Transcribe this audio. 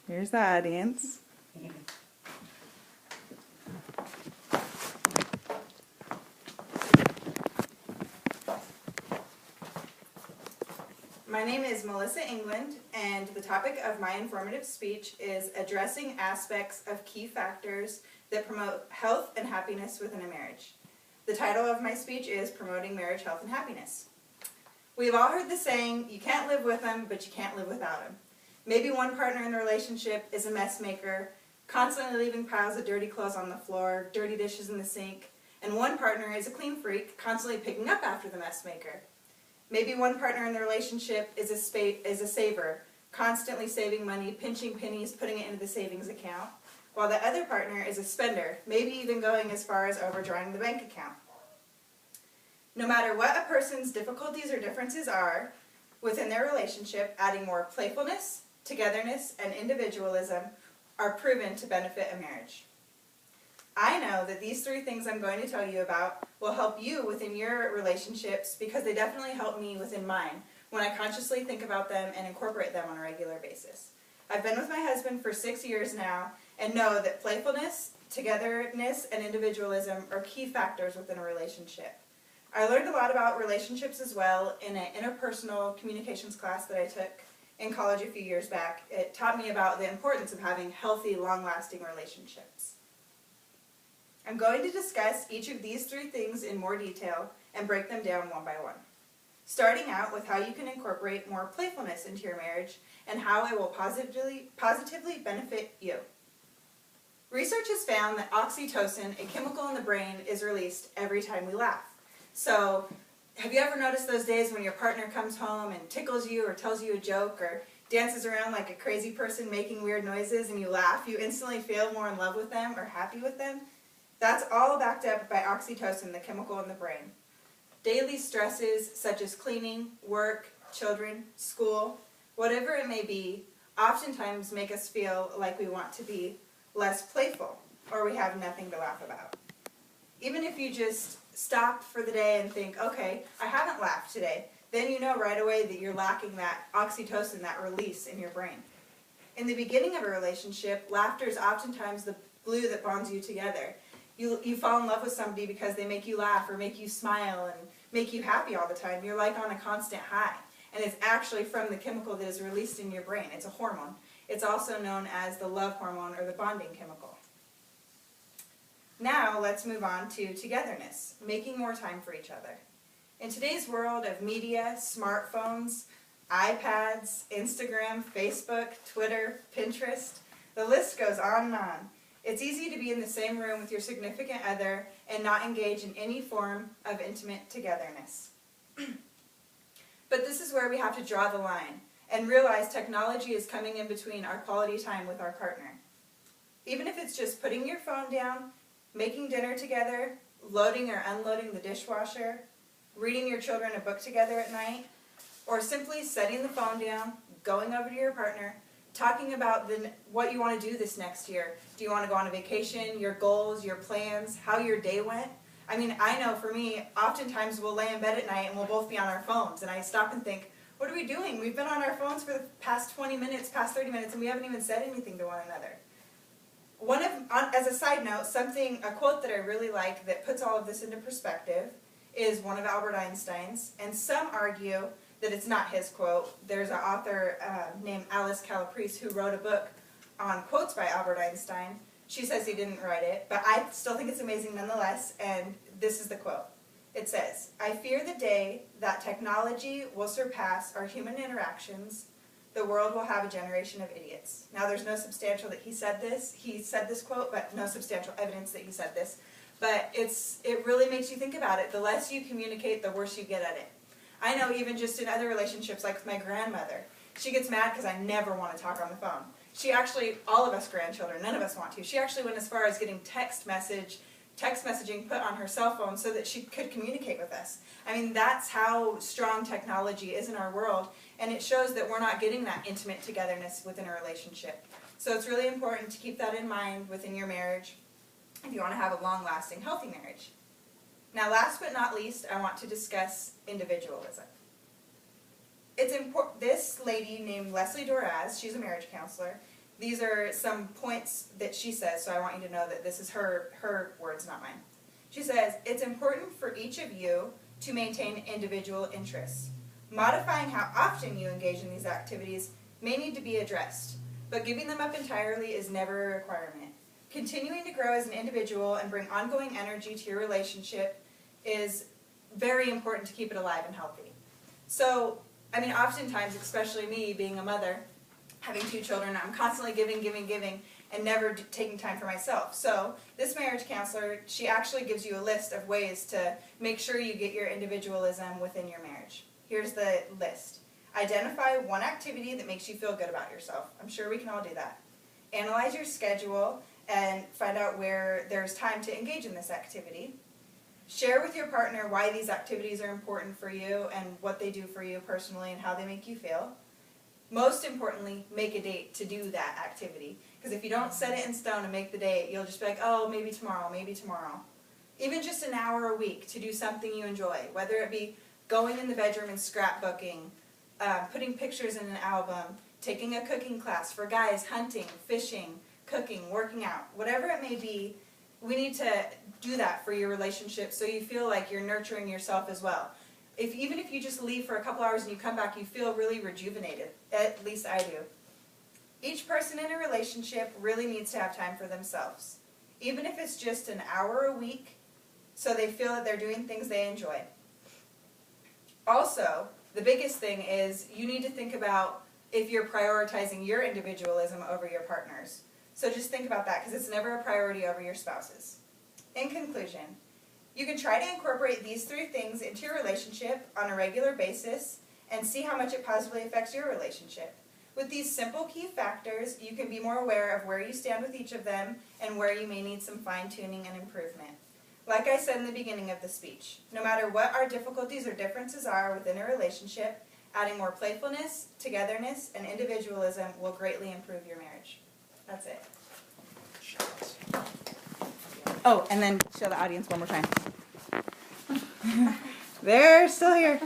Here's the audience. My name is Melissa England, and the topic of my informative speech is addressing aspects of key factors that promote health and happiness within a marriage. The title of my speech is Promoting Marriage, Health, and Happiness. We've all heard the saying, you can't live with them, but you can't live without them. Maybe one partner in the relationship is a mess maker, constantly leaving piles of dirty clothes on the floor, dirty dishes in the sink, and one partner is a clean freak, constantly picking up after the mess maker. Maybe one partner in the relationship is a saver, constantly saving money, pinching pennies, putting it into the savings account, while the other partner is a spender, maybe even going as far as overdrawing the bank account. No matter what a person's difficulties or differences are within their relationship, adding more playfulness, togetherness, and individualism are proven to benefit a marriage. I know that these three things I'm going to tell you about will help you within your relationships because they definitely help me within mine when I consciously think about them and incorporate them on a regular basis. I've been with my husband for 6 years now and know that playfulness, togetherness, and individualism are key factors within a relationship. I learned a lot about relationships as well in an interpersonal communications class that I took in college a few years back. It taught me about the importance of having healthy, long-lasting relationships. I'm going to discuss each of these three things in more detail and break them down one by one. Starting out with how you can incorporate more playfulness into your marriage and how it will positively benefit you. Research has found that oxytocin, a chemical in the brain, is released every time we laugh. So, have you ever noticed those days when your partner comes home and tickles you or tells you a joke or dances around like a crazy person making weird noises and you laugh, you instantly feel more in love with them or happy with them? That's all backed up by oxytocin, the chemical in the brain. Daily stresses such as cleaning, work, children, school, whatever it may be, oftentimes make us feel like we want to be less playful or we have nothing to laugh about. Even if you just stop for the day and think, okay, I haven't laughed today, then you know right away that you're lacking that oxytocin, that release in your brain. In the beginning of a relationship, laughter is oftentimes the glue that bonds you together. You fall in love with somebody because they make you laugh or make you smile and make you happy all the time. You're like on a constant high. And it's actually from the chemical that is released in your brain. It's a hormone. It's also known as the love hormone or the bonding chemical. Now let's move on to togetherness, making more time for each other. In today's world of media, smartphones, iPads, Instagram, Facebook, Twitter, Pinterest, the list goes on and on. It's easy to be in the same room with your significant other and not engage in any form of intimate togetherness. But this is where we have to draw the line and realize technology is coming in between our quality time with our partner. Even if it's just putting your phone down, making dinner together, loading or unloading the dishwasher, reading your children a book together at night, or simply setting the phone down, going over to your partner, talking about what you want to do this next year. Do you want to go on a vacation, your goals, your plans, how your day went? I mean, I know for me, oftentimes we'll lay in bed at night and we'll both be on our phones, and I stop and think, what are we doing? We've been on our phones for the past 20 minutes, past 30 minutes, and we haven't even said anything to one another. As a side note, a quote that I really like that puts all of this into perspective is one of Albert Einstein's, and some argue that it's not his quote. There's an author named Alice Calabrese who wrote a book on quotes by Albert Einstein. She says he didn't write it, but I still think it's amazing nonetheless, and this is the quote. It says, "I fear the day that technology will surpass our human interactions. The world will have a generation of idiots." Now, there's no substantial that he said this quote, but no substantial evidence that he said this. But it really makes you think about it. The less you communicate, the worse you get at it. I know even just in other relationships, like with my grandmother, she gets mad because I never want to talk on the phone. She actually, all of us grandchildren, none of us want to. She actually went as far as getting text messaging put on her cell phone so that she could communicate with us. I mean, that's how strong technology is in our world, and it shows that we're not getting that intimate togetherness within a relationship. So it's really important to keep that in mind within your marriage if you want to have a long-lasting, healthy marriage. Now, last but not least, I want to discuss individualism. It's important. This lady named Leslie Doraz, she's a marriage counselor, these are some points that she says, so I want you to know that this is her words, not mine. She says, it's important for each of you to maintain individual interests. Modifying how often you engage in these activities may need to be addressed, but giving them up entirely is never a requirement. Continuing to grow as an individual and bring ongoing energy to your relationship is very important to keep it alive and healthy. So, I mean, oftentimes, especially me being a mother, having 2 children, I'm constantly giving, and never taking time for myself. So this marriage counselor, she actually gives you a list of ways to make sure you get your individualism within your marriage. Here's the list. Identify one activity that makes you feel good about yourself. I'm sure we can all do that. Analyze your schedule and find out where there's time to engage in this activity. Share with your partner why these activities are important for you and what they do for you personally and how they make you feel. Most importantly, make a date to do that activity. Because if you don't set it in stone and make the date, you'll just be like, oh, maybe tomorrow, maybe tomorrow. Even just an hour a week to do something you enjoy, whether it be going in the bedroom and scrapbooking, putting pictures in an album, taking a cooking class for guys, hunting, fishing, cooking, working out, whatever it may be, we need to do that for your relationship so you feel like you're nurturing yourself as well. Even if you just leave for a couple hours and you come back, you feel really rejuvenated. At least I do. Each person in a relationship really needs to have time for themselves, even if it's just an hour a week, so they feel that they're doing things they enjoy. Also, the biggest thing is you need to think about if you're prioritizing your individualism over your partner's. So just think about that, because it's never a priority over your spouse's. In conclusion, you can try to incorporate these 3 things into your relationship on a regular basis and see how much it positively affects your relationship. With these simple key factors, you can be more aware of where you stand with each of them and where you may need some fine-tuning and improvement. Like I said in the beginning of the speech, no matter what our difficulties or differences are within a relationship, adding more playfulness, togetherness, and individualism will greatly improve your marriage. That's it. Oh, and then show the audience one more time. They're still here.